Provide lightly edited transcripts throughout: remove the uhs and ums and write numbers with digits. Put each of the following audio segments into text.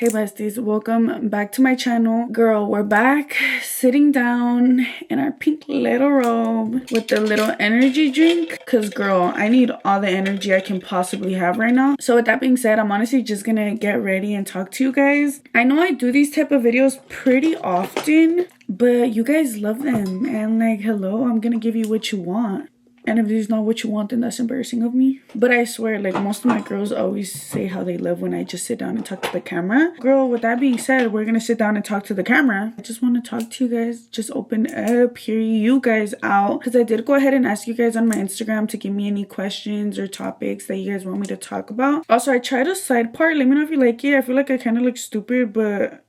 Hey besties, welcome back to my channel. Girl, we're back sitting down in our pink little robe with the little energy drink. Cause girl, I need all the energy I can possibly have right now. So with that being said, I'm honestly just gonna get ready and talk to you guys. I know I do these type of videos pretty often, but you guys love them. And like, hello, I'm gonna give you what you want. And if this is not what you want, then that's embarrassing of me. But I swear, like, most of my girls always say how they love when I just sit down and talk to the camera. Girl, with that being said, we're gonna sit down and talk to the camera. I just want to talk to you guys. Just open up, hear you guys out. Because I did go ahead and ask you guys on my Instagram to give me any questions or topics that you guys want me to talk about. Also, I tried a side part. Let me know if you like it. I feel like I kind of look stupid, but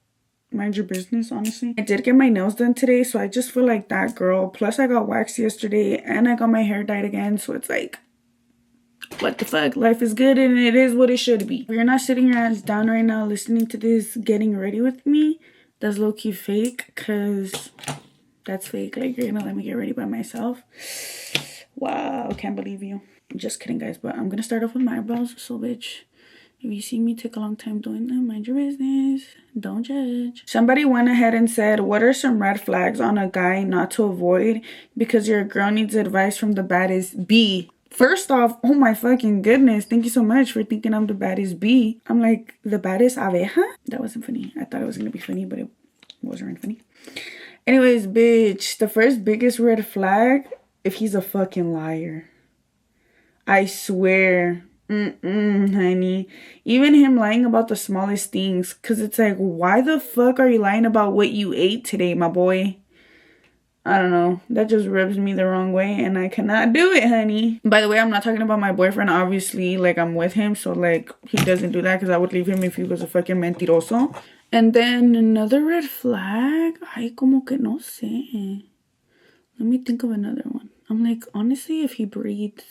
mind your business, honestly. I did get my nails done today, so I just feel like that girl. Plus I got waxed yesterday and I got my hair dyed again, so it's like, what the fuck? Life is good and it is what it should be. If you're not sitting your ass down right now listening to this getting ready with me, that's low-key fake, because that's fake. Like, you're gonna let me get ready by myself? Wow, can't believe you. I'm just kidding, guys, but I'm gonna start off with my eyebrows. So bitch, if you see me take a long time doing them, mind your business. Don't judge. Somebody went ahead and said, what are some red flags on a guy not to avoid because your girl needs advice from the baddest B? First off, oh my fucking goodness. Thank you so much for thinking I'm the baddest B. I'm like, the baddest abeja? That wasn't funny. I thought it was going to be funny, but it wasn't funny. Anyways, bitch, the first biggest red flag, if he's a fucking liar. I swear. Honey. Even him lying about the smallest things. Because it's like, why the fuck are you lying about what you ate today, my boy? I don't know. That just rubs me the wrong way. And I cannot do it, honey. By the way, I'm not talking about my boyfriend. Obviously, like, I'm with him. So, like, he doesn't do that. Because I would leave him if he was a fucking mentiroso. And then another red flag. Ay, como que no sé. Let me think of another one. I'm like, honestly, if he breathes,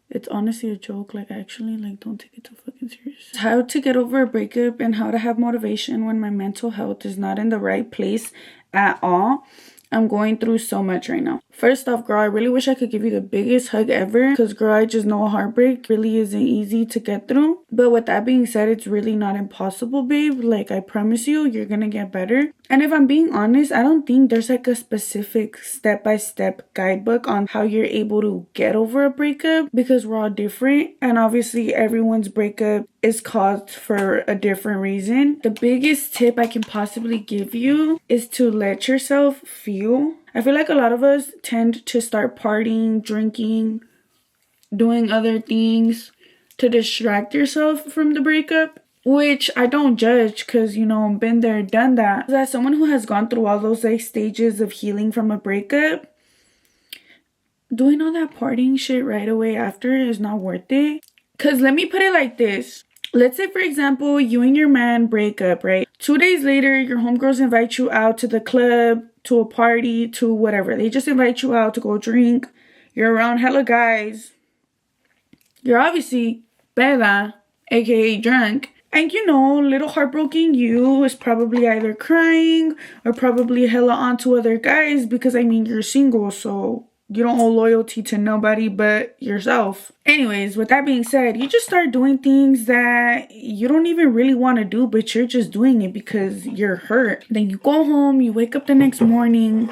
it's honestly a joke. Like, actually, like, don't take it too fucking serious. How to get over a breakup and how to have motivation when my mental health is not in the right place at all. I'm going through so much right now. First off, girl, I really wish I could give you the biggest hug ever. Because, girl, I just know heartbreak really isn't easy to get through. But with that being said, it's really not impossible, babe. Like, I promise you, you're gonna get better. And if I'm being honest, I don't think there's like a specific step-by-step guidebook on how you're able to get over a breakup. Because we're all different. And obviously, everyone's breakup is caused for a different reason. The biggest tip I can possibly give you is to let yourself feel. I feel like a lot of us tend to start partying, drinking, doing other things to distract yourself from the breakup, which I don't judge because, you know, been there, done that. As someone who has gone through all those like stages of healing from a breakup, doing all that partying shit right away after is not worth it. Because let me put it like this. Let's say, for example, you and your man break up, right? 2 days later, your homegirls invite you out to the club, to a party, to whatever. They just invite you out to go drink. You're around hella guys. You're obviously peda, aka drunk. And you know, little heartbroken you is probably either crying or probably hella onto other guys because, I mean, you're single, so you don't owe loyalty to nobody but yourself. Anyways, with that being said, you just start doing things that you don't even really want to do, but you're just doing it because you're hurt. Then you go home, you wake up the next morning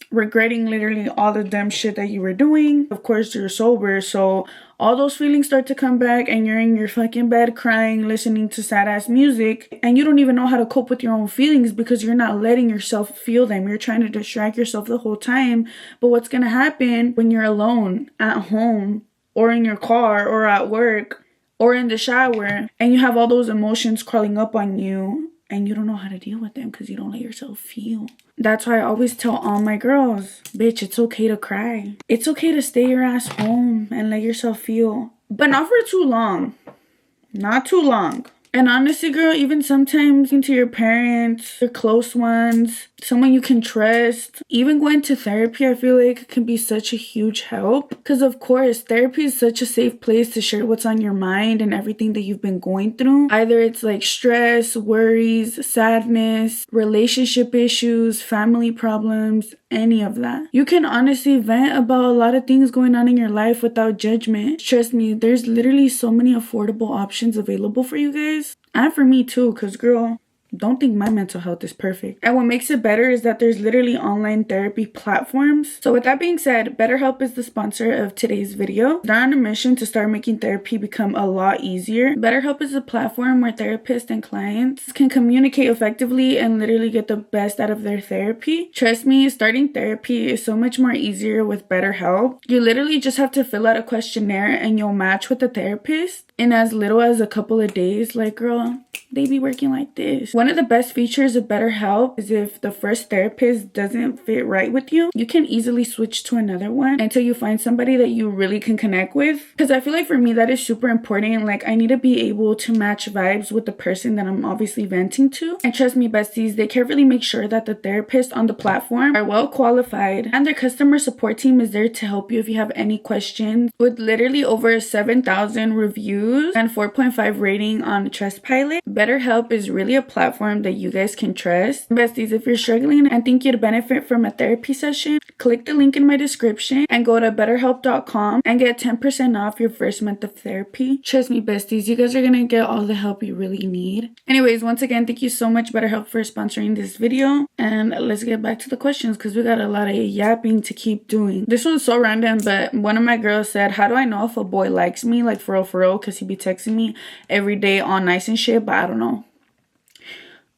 regretting literally all the dumb shit that you were doing. Of course, you're sober, so all those feelings start to come back and you're in your fucking bed crying, listening to sad ass music, and you don't even know how to cope with your own feelings because you're not letting yourself feel them. You're trying to distract yourself the whole time. But what's gonna happen when you're alone at home or in your car or at work or in the shower and you have all those emotions crawling up on you and you don't know how to deal with them because you don't let yourself feel? That's why I always tell all my girls, bitch, it's okay to cry. It's okay to stay your ass home and let yourself feel. But not for too long. Not too long. And honestly, girl, even sometimes into your parents, your close ones, someone you can trust, even going to therapy, I feel like can be such a huge help. Because of course, therapy is such a safe place to share what's on your mind and everything that you've been going through. Either it's like stress, worries, sadness, relationship issues, family problems, any of that. You can honestly vent about a lot of things going on in your life without judgment. Trust me, there's literally so many affordable options available for you guys. And for me too, because girl, don't think my mental health is perfect. And what makes it better is that there's literally online therapy platforms. So with that being said, BetterHelp is the sponsor of today's video. They're on a mission to start making therapy become a lot easier. BetterHelp is a platform where therapists and clients can communicate effectively and literally get the best out of their therapy. Trust me, starting therapy is so much more easier with BetterHelp. You literally just have to fill out a questionnaire and you'll match with a therapist in as little as a couple of days. Like, girl, they be working like this. One of the best features of BetterHelp is if the first therapist doesn't fit right with you, you can easily switch to another one until you find somebody that you really can connect with. Because I feel like for me, that is super important. Like, I need to be able to match vibes with the person that I'm obviously venting to. And trust me, besties, they carefully make sure that the therapists on the platform are well qualified and their customer support team is there to help you if you have any questions. With literally over 7,000 reviews and 4.5 rating on Trustpilot, BetterHelp is really a platform that you guys can trust. Besties, if you're struggling and think you'd benefit from a therapy session, click the link in my description and go to betterhelp.com and get 10% off your first month of therapy. Trust me, besties, you guys are gonna get all the help you really need. Anyways, once again, thank you so much, BetterHelp, for sponsoring this video. And let's get back to the questions because we got a lot of yapping to keep doing. This one's so random, but one of my girls said, how do I know if a boy likes me? Like, for real, because he be texting me every day all nice and shit, but I don't know.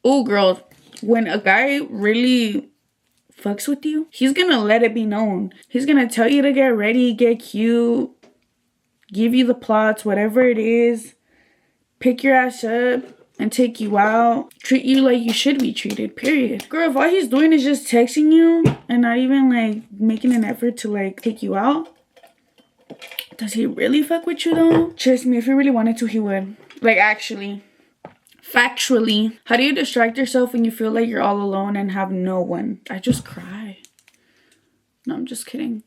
Oh, girls, when a guy really fucks with you, he's gonna let it be known. He's gonna tell you to get ready, get cute, give you the plots, whatever it is, pick your ass up and take you out, treat you like you should be treated, period. Girl, if all he's doing is just texting you and not even like making an effort to like take you out, does he really fuck with you though? Trust me, if he really wanted to, he would. Like, actually. Factually, how do you distract yourself when you feel like you're all alone and have no one? I just cry. No, I'm just kidding.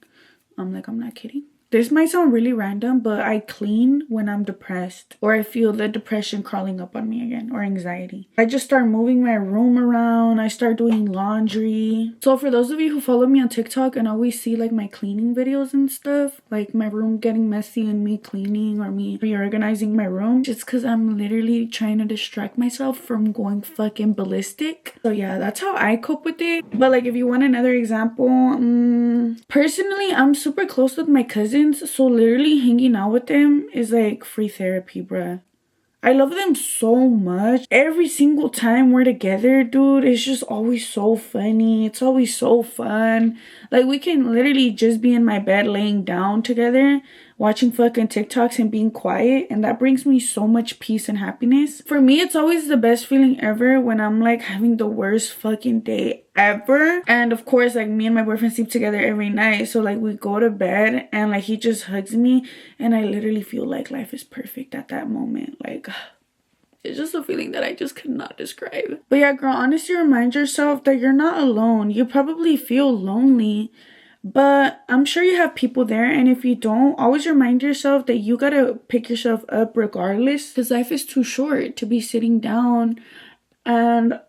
I'm not kidding. This might sound really random, but I clean when I'm depressed or I feel the depression crawling up on me again, or anxiety. I just start moving my room around. I start doing laundry. So for those of you who follow me on TikTok and always see like my cleaning videos and stuff, like my room getting messy and me cleaning or me reorganizing my room, just because I'm literally trying to distract myself from going fucking ballistic. So yeah, that's how I cope with it. But like, if you want another example, personally, I'm super close with my cousins. So literally hanging out with them is like free therapy, bruh. I love them so much. Every single time we're together, dude, it's just always so funny. It's always so fun. Like, we can literally just be in my bed laying down together, watching fucking TikToks and being quiet, and that brings me so much peace and happiness. For me, it's always the best feeling ever when I'm like having the worst fucking day ever. And of course, like, me and my boyfriend sleep together every night, so like we go to bed and like he just hugs me and I literally feel like life is perfect at that moment. Like, it's just a feeling that I just cannot describe. But yeah, girl, honestly, remind yourself that you're not alone. You probably feel lonely, but I'm sure you have people there. And if you don't, always remind yourself that you gotta pick yourself up regardless, because life is too short to be sitting down and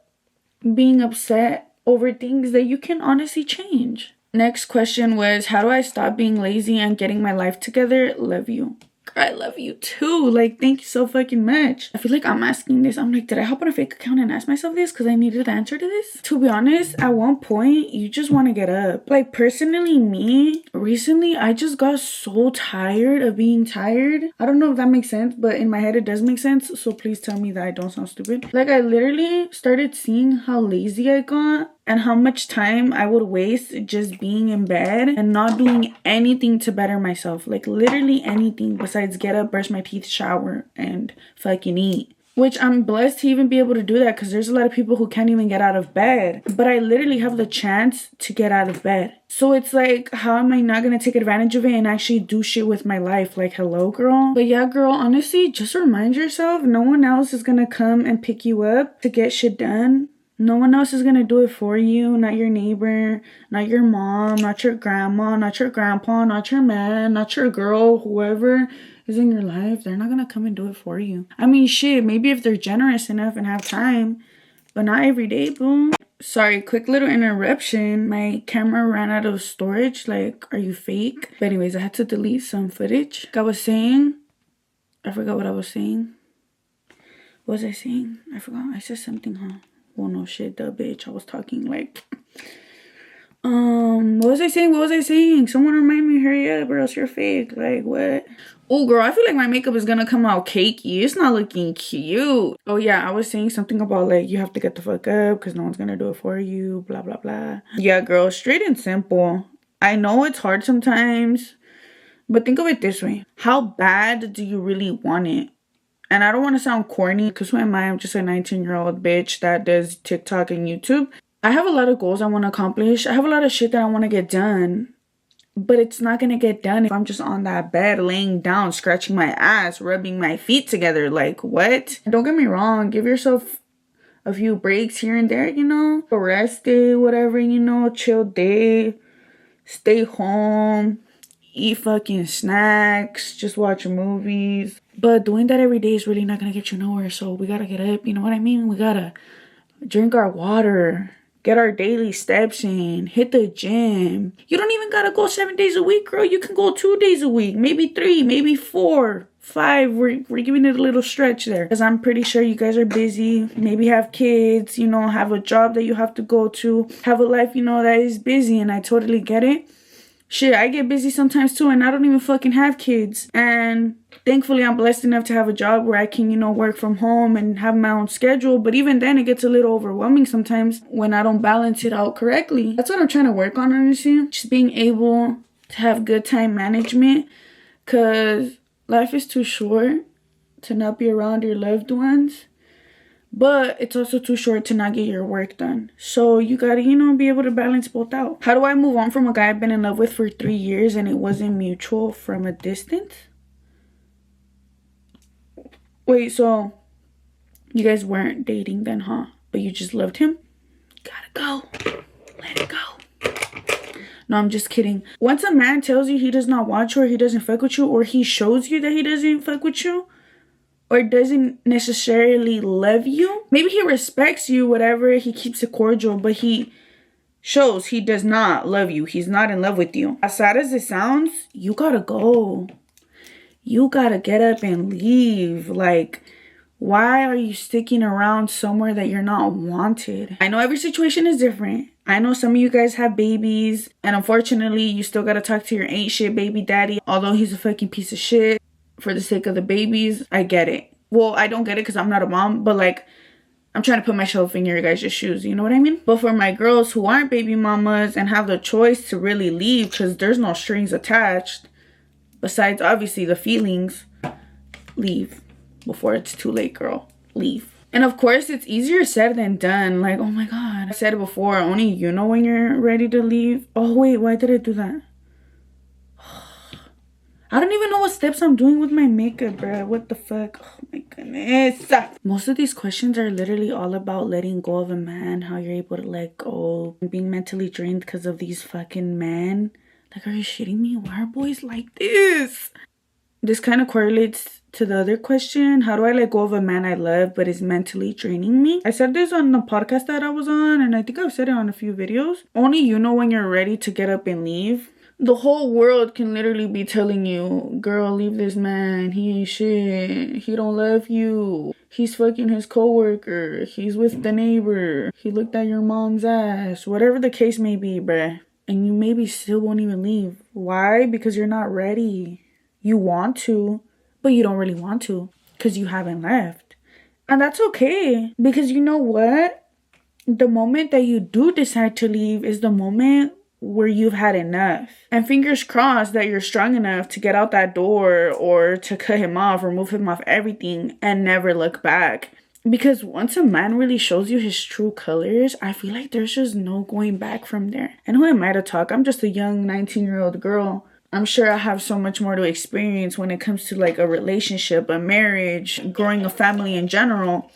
being upset over things that you can honestly change. Next question was, how do I stop being lazy and getting my life together? Love you. I love you too. Like, thank you so fucking much. I feel like I'm asking this. I'm like, did I hop on a fake account and ask myself this because I needed the answer to this? To be honest, at one point, you just want to get up. Like, personally, me, recently, I just got so tired of being tired. I don't know if that makes sense, but in my head, it does make sense. So please tell me that I don't sound stupid. Like, I literally started seeing how lazy I got and how much time I would waste just being in bed and not doing anything to better myself. Like, literally anything besides get up, brush my teeth, shower, and fucking eat. Which I'm blessed to even be able to do that, because there's a lot of people who can't even get out of bed. But I literally have the chance to get out of bed. So it's like, how am I not gonna take advantage of it and actually do shit with my life? Like, hello, girl. But yeah, girl, honestly, just remind yourself, no one else is gonna come and pick you up to get shit done. No one else is gonna do it for you. Not your neighbor, not your mom, not your grandma, not your grandpa, not your man, not your girl, whoever is in your life. They're not gonna come and do it for you. I mean, shit, maybe if they're generous enough and have time, but not every day, boom. Sorry, quick little interruption. My camera ran out of storage. Like, are you fake? But anyways, I had to delete some footage. Like I was saying, I forgot what I was saying. What was I saying? I forgot. I said something, huh? Well, no shit, the bitch. I was talking like... What was I saying? What was I saying? Someone remind me, hurry up, or else you're fake. Like, what? Oh, girl, I feel like my makeup is gonna come out cakey. It's not looking cute. Oh, yeah, I was saying something about, like, you have to get the fuck up because no one's gonna do it for you, blah, blah, blah. Yeah, girl, straight and simple. I know it's hard sometimes, but think of it this way. How bad do you really want it? And I don't want to sound corny, because who am I? I'm just a 19-year-old bitch that does TikTok and YouTube. I have a lot of goals I want to accomplish. I have a lot of shit that I want to get done. But it's not going to get done if I'm just on that bed, laying down, scratching my ass, rubbing my feet together. Like, what? Don't get me wrong. Give yourself a few breaks here and there, you know? A rest day, whatever, you know? Chill day. Stay home. Eat fucking snacks. Just watch movies. But doing that every day is really not going to get you nowhere. So we got to get up. You know what I mean? We got to drink our water. Get our daily steps in. Hit the gym. You don't even gotta go 7 days a week, girl. You can go 2 days a week. Maybe 3. Maybe 4. 5. We're giving it a little stretch there. Because I'm pretty sure you guys are busy. Maybe have kids. You know, have a job that you have to go to. Have a life, you know, that is busy. And I totally get it. Shit, I get busy sometimes too. And I don't even fucking have kids. And thankfully, I'm blessed enough to have a job where I can, you know, work from home and have my own schedule. But even then, it gets a little overwhelming sometimes when I don't balance it out correctly. That's what I'm trying to work on, honestly. Just being able to have good time management. Because life is too short to not be around your loved ones. But it's also too short to not get your work done. So you gotta, you know, be able to balance both out. How do I move on from a guy I've been in love with for 3 years and it wasn't mutual from a distance? Wait, so you guys weren't dating then, huh? But you just loved him? Gotta go. Let it go. No, I'm just kidding. Once a man tells you he does not want you or he doesn't fuck with you or he shows you that he doesn't fuck with you or doesn't necessarily love you, maybe he respects you, whatever, he keeps it cordial, but he shows he does not love you. He's not in love with you. As sad as it sounds, you gotta go. You gotta get up and leave. Like, why are you sticking around somewhere that you're not wanted? I know every situation is different. I know some of you guys have babies. And unfortunately, you still gotta talk to your ain't shit baby daddy. Although he's a fucking piece of shit for the sake of the babies. I get it. Well, I don't get it because I'm not a mom. But like, I'm trying to put myself in your guys' shoes. You know what I mean? But for my girls who aren't baby mamas and have the choice to really leave because there's no strings attached. Besides, obviously, the feelings, leave before it's too late, girl. Leave. And of course, it's easier said than done. Like, oh my God. I said it before. Only you know when you're ready to leave. Oh, wait. Why did I do that? I don't even know what steps I'm doing with my makeup, bro. What the fuck? Oh my goodness. Most of these questions are literally all about letting go of a man. How you're able to let go. Being mentally drained because of these fucking men. Like, are you shitting me? Why are boys like this? This kind of correlates to the other question. How do I let go of a man I love but is mentally draining me? I said this on the podcast that I was on, and I think I've said it on a few videos. Only you know when you're ready to get up and leave. The whole world can literally be telling you, girl, leave this man. He ain't shit. He don't love you. He's fucking his coworker. He's with the neighbor. He looked at your mom's ass. Whatever the case may be, bruh. And you maybe still won't even leave. Why? Because you're not ready. You want to, but you don't really want to because you haven't left. And that's okay. Because you know what? The moment that you do decide to leave is the moment where you've had enough. And fingers crossed that you're strong enough to get out that door or to cut him off or move him off everything and never look back. Because once a man really shows you his true colors, I feel like there's just no going back from there. And who am I to talk? I'm just a young 19-year-old girl. I'm sure I have so much more to experience when it comes to like a relationship, a marriage, growing a family in general.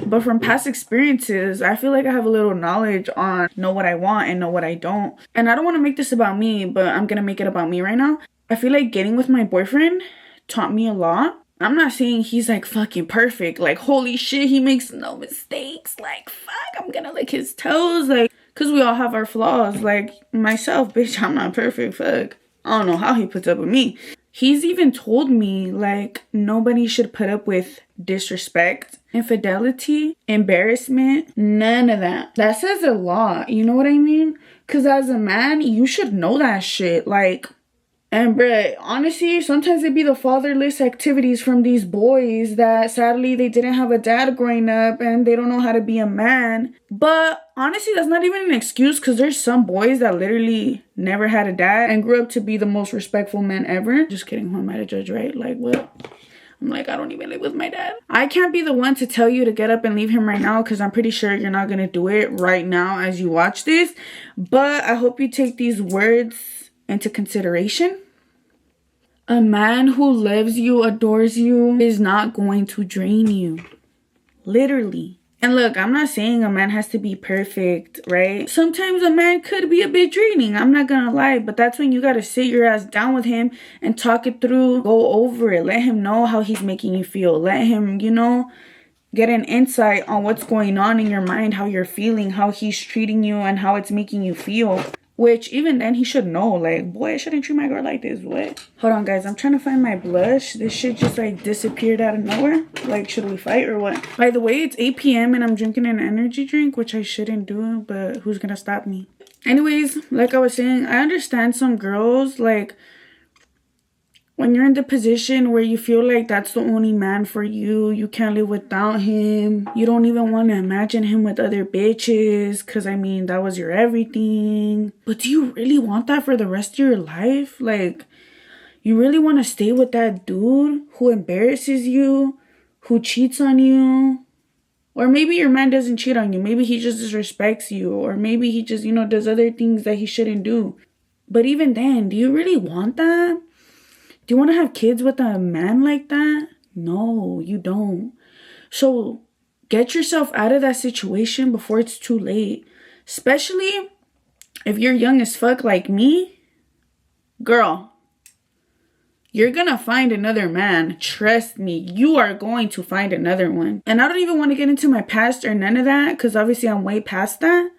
But from past experiences, I feel like I have a little knowledge on know what I want and know what I don't. And I don't want to make this about me, but I'm going to make it about me right now. I feel like getting with my boyfriend taught me a lot. I'm not saying he's like fucking perfect. Like, holy shit, he makes no mistakes. Like, fuck, I'm gonna lick his toes. Like, because we all have our flaws. Like, myself, bitch, I'm not perfect. Fuck. I don't know how he puts up with me. He's even told me, like, nobody should put up with disrespect. infidelity, embarrassment, none of that. That says a lot, you know what I mean? Because as a man, you should know that shit. Like, and bruh, honestly, sometimes it be the fatherless activities from these boys that sadly they didn't have a dad growing up and they don't know how to be a man. But honestly, that's not even an excuse, because there's some boys that literally never had a dad and grew up to be the most respectful men ever. Just kidding, who am I to judge, right? Like, what? I'm like, I don't even live with my dad. I can't be the one to tell you to get up and leave him right now, because I'm pretty sure you're not going to do it right now as you watch this. But I hope you take these words into consideration. A man who loves you, adores you, is not going to drain you. Literally. And look, I'm not saying a man has to be perfect, right? Sometimes a man could be a bit draining, I'm not gonna lie. But that's when you gotta sit your ass down with him and talk it through, go over it. Let him know how he's making you feel. Let him, you know, get an insight on what's going on in your mind, how you're feeling, how he's treating you, and how it's making you feel. Which, even then, he should know. Like, boy, I shouldn't treat my girl like this. What? Hold on, guys. I'm trying to find my blush. This shit just, like, disappeared out of nowhere. Like, should we fight or what? By the way, it's 8 p.m. and I'm drinking an energy drink, which I shouldn't do. But who's gonna stop me? Anyways, like I was saying, I understand some girls, like, when you're in the position where you feel like that's the only man for you, you can't live without him, you don't even want to imagine him with other bitches, because I mean, that was your everything. But do you really want that for the rest of your life? Like, you really want to stay with that dude who embarrasses you, who cheats on you? Or maybe your man doesn't cheat on you, maybe he just disrespects you, or maybe he just, you know, does other things that he shouldn't do. But even then, do you really want that? Do you want to have kids with a man like that? No, you don't. So get yourself out of that situation before it's too late. Especially if you're young as fuck like me. Girl, you're gonna find another man. Trust me, you are going to find another one. And I don't even want to get into my past or none of that, because obviously I'm way past that.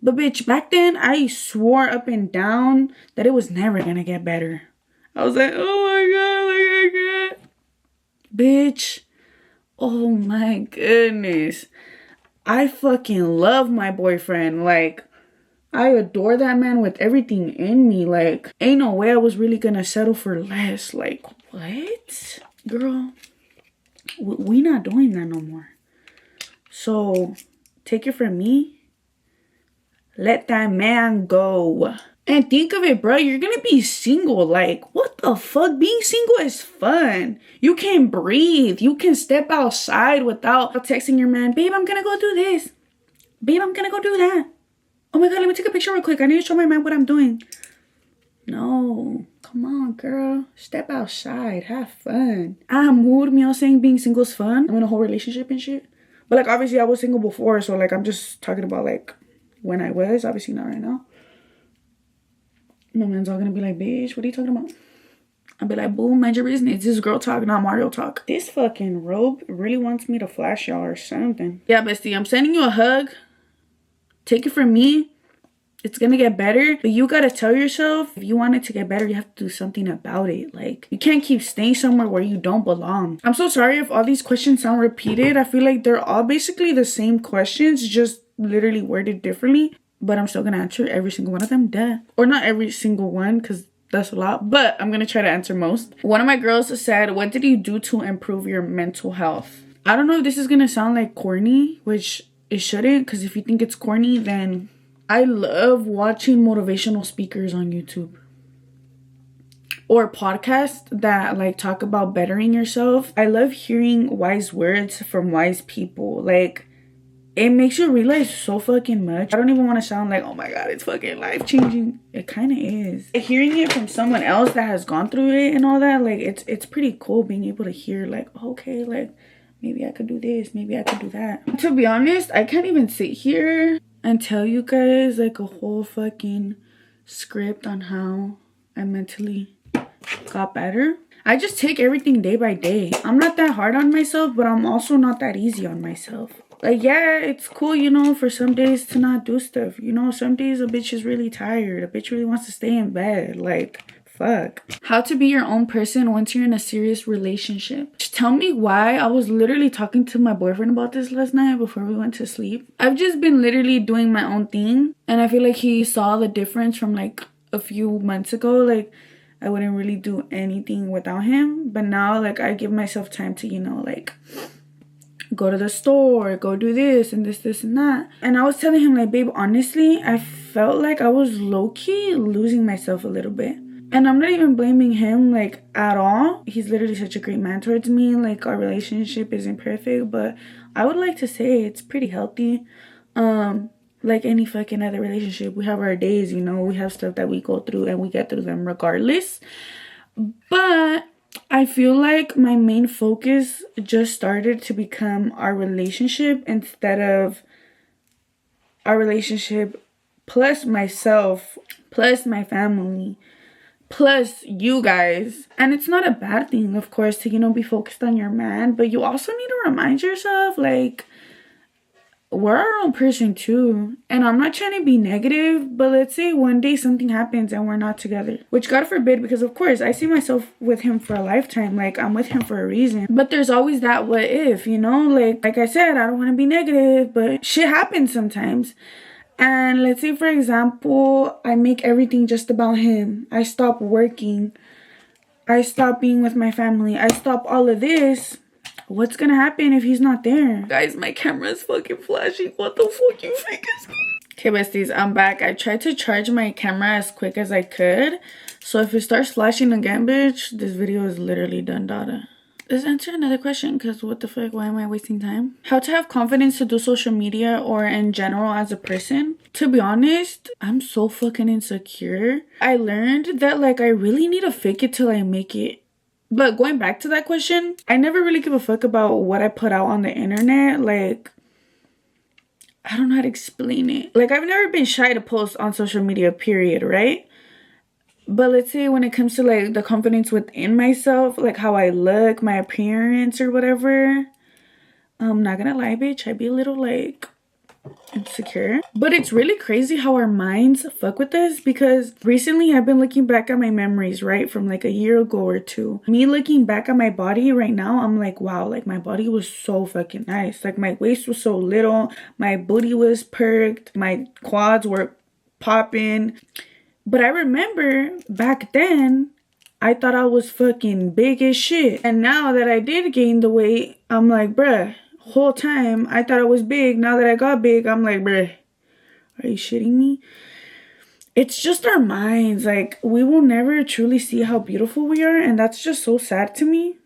But bitch, back then I swore up and down that it was never gonna get better. I was like, oh my god, like I can't. Bitch, oh my goodness. I fucking love my boyfriend. Like, I adore that man with everything in me. Like, ain't no way I was really gonna settle for less. Like, what? Girl, we not doing that no more. So, take it from me. Let that man go. And think of it, bro. You're gonna be single. Like, what the fuck? Being single is fun. You can breathe. You can step outside without texting your man. Babe, I'm gonna go do this. Babe, I'm gonna go do that. Oh my god, let me take a picture real quick. I need to show my man what I'm doing. No. Come on, girl. Step outside. Have fun. Mood me all saying being single is fun. I'm in a whole relationship and shit. But, like, obviously, I was single before. So, like, I'm just talking about, like, when I was. Obviously, not right now. My man's all gonna be like, bitch, what are you talking about? I'll be like, boom, mind your business. This is girl talk, not Mario talk. This fucking robe really wants me to flash y'all or something. Yeah, bestie, I'm sending you a hug. Take it from me. It's gonna get better. But you gotta tell yourself, if you want it to get better, you have to do something about it. Like, you can't keep staying somewhere where you don't belong. I'm so sorry if all these questions sound repeated. I feel like they're all basically the same questions, just literally worded differently. But I'm still going to answer every single one of them, duh. Or not every single one, because that's a lot. But I'm going to try to answer most. One of my girls said, what did you do to improve your mental health? I don't know if this is going to sound like corny, which it shouldn't. Because if you think it's corny, then I love watching motivational speakers on YouTube. Or podcasts that, like, talk about bettering yourself. I love hearing wise words from wise people. Like, it makes you realize so fucking much. I don't even want to sound like, oh my god, it's fucking life-changing. It kind of is. Hearing it from someone else that has gone through it and all that, like, it's pretty cool being able to hear, like, okay, like, maybe I could do this, maybe I could do that. To be honest, I can't even sit here and tell you guys, like, a whole fucking script on how I mentally got better. I just take everything day by day. I'm not that hard on myself, but I'm also not that easy on myself. Like, yeah, it's cool, you know, for some days to not do stuff. You know, some days a bitch is really tired. A bitch really wants to stay in bed. Like, fuck? How to be your own person once you're in a serious relationship. Tell me why. I was literally talking to my boyfriend about this last night before we went to sleep. I've just been literally doing my own thing, and I feel like he saw the difference from like a few months ago. Like, I wouldn't really do anything without him, but now like I give myself time to, you know, like go to the store, go do this and this and that. And I was telling him, like, babe, honestly, I felt like I was low-key losing myself a little bit. And I'm not even blaming him, like, at all. He's literally such a great man towards me. Like, our relationship isn't perfect, but I would like to say it's pretty healthy. Like any fucking other relationship, we have our days, you know, we have stuff that we go through and we get through them regardless. But I feel like my main focus just started to become our relationship instead of our relationship plus myself, plus my family, plus you guys. And it's not a bad thing, of course, to, you know, be focused on your man, but you also need to remind yourself, like, we're our own person too. And I'm not trying to be negative, but let's say one day something happens and we're not together, which God forbid, because of course I see myself with him for a lifetime. Like, I'm with him for a reason, but there's always that what if, you know, like I said, I don't want to be negative, but shit happens sometimes. And let's say, for example, I make everything just about him. I stop working, I stop being with my family, I stop all of this. What's gonna happen if he's not there? Guys, my camera is fucking flashing. What the fuck you think is going on? Okay, besties, I'm back. I tried to charge my camera as quick as I could. So if it starts flashing again, bitch, this video is literally done, data. Let's answer another question, because what the fuck? Why am I wasting time? How to have confidence to do social media or in general as a person? To be honest, I'm so fucking insecure. I learned that, like, I really need to fake it till I make it. But going back to that question, I never really give a fuck about what I put out on the internet. Like, I don't know how to explain it. Like, I've never been shy to post on social media, period, right? But let's say when it comes to, like, the confidence within myself, like how I look, my appearance or whatever, I'm not gonna lie, bitch, I'd be a little, like, insecure. But it's really crazy how our minds fuck with us, because recently I've been looking back at my memories, right, from like a year ago or two. Me looking back at my body right now, I'm like, wow, like my body was so fucking nice. Like, my waist was so little, my booty was perked, my quads were popping. But I remember back then I thought I was fucking big as shit. And now that I did gain the weight, I'm like, bruh, whole time I thought I was big. Now that I got big, I'm like, bruh, are you shitting me? It's just our minds. Like, we will never truly see how beautiful we are, and that's just so sad to me.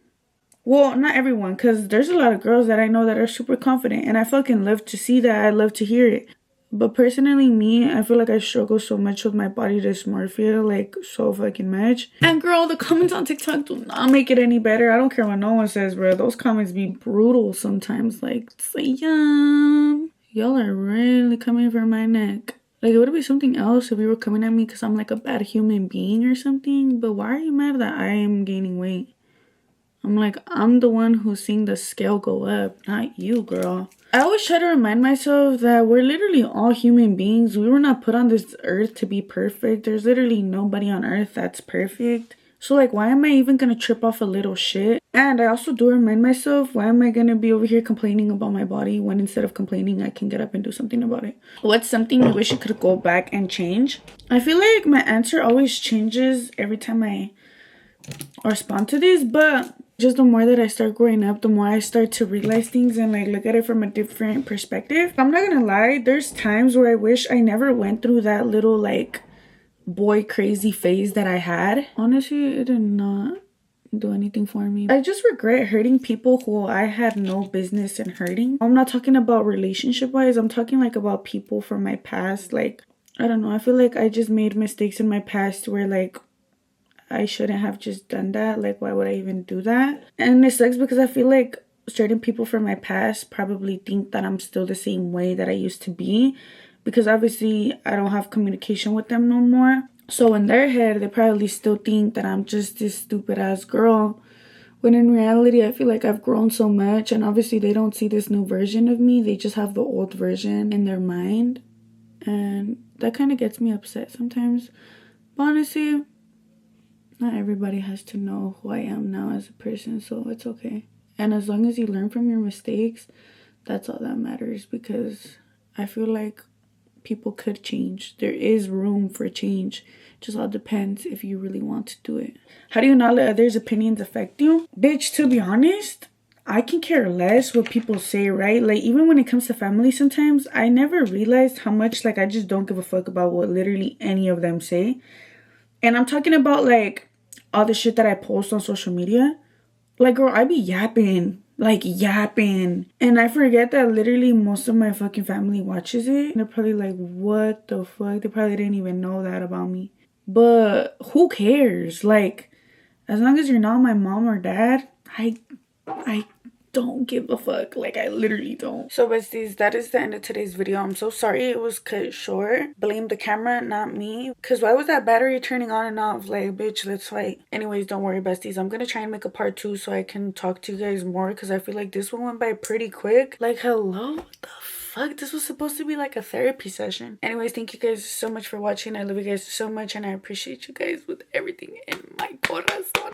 Well, not everyone, because there's a lot of girls that I know that are super confident, and I fucking love to see that. I love to hear it. But personally, me, I feel like I struggle so much with my body dysmorphia, like, so fucking much. And girl, the comments on TikTok do not make it any better. I don't care what no one says, bro. Those comments be brutal sometimes. Like, yum. Y'all are really coming for my neck. Like, it would be something else if you were coming at me because I'm like a bad human being or something. But why are you mad that I am gaining weight? I'm like, I'm the one who's seeing the scale go up, not you, girl. I always try to remind myself that we're literally all human beings. We were not put on this earth to be perfect. There's literally nobody on earth that's perfect. So, like, why am I even gonna trip off a little shit? And I also do remind myself, why am I gonna be over here complaining about my body when instead of complaining, I can get up and do something about it? What's something you wish you could go back and change? I feel like my answer always changes every time I respond to this, but just the more that I start growing up, the more I start to realize things and, like, look at it from a different perspective. I'm not gonna lie, there's times where I wish I never went through that little, like, boy crazy phase that I had. Honestly, it did not do anything for me. I just regret hurting people who I had no business in hurting. I'm not talking about relationship wise, I'm talking like about people from my past. Like, I don't know, I feel like I just made mistakes in my past where, like, I shouldn't have just done that. Like, why would I even do that? And it sucks because I feel like certain people from my past probably think that I'm still the same way that I used to be, because obviously I don't have communication with them no more. So in their head, they probably still think that I'm just this stupid ass girl, when in reality I feel like I've grown so much, and obviously they don't see this new version of me. They just have the old version in their mind, and that kind of gets me upset sometimes. But honestly, Not everybody has to know who I am now as a person, so it's okay. And as long as you learn from your mistakes, that's all that matters, because I feel like people could change. There is room for change. Just all depends if you really want to do it. How do you not let others' opinions affect you? Bitch, to be honest, I can care less what people say, right? Like, even when it comes to family, sometimes I never realized how much, like, I just don't give a fuck about what literally any of them say. And I'm talking about, like, all the shit that I post on social media. Like, girl, I be yapping. Like, yapping. And I forget that literally most of my fucking family watches it. They're probably like, what the fuck? They probably didn't even know that about me. But who cares? Like, as long as you're not my mom or dad, I don't give a fuck. Like, I literally don't. So besties, that is the end of today's video. I'm so sorry it was cut short. Blame the camera, not me. Because why was that battery turning on and off? Like, bitch, let's fight. Anyways, don't worry, besties. I'm gonna try and make a part 2 so I can talk to you guys more, because I feel like this one went by pretty quick. Like, hello? What the fuck? This was supposed to be like a therapy session. Anyways, thank you guys so much for watching. I love you guys so much, and I appreciate you guys with everything in my corazón.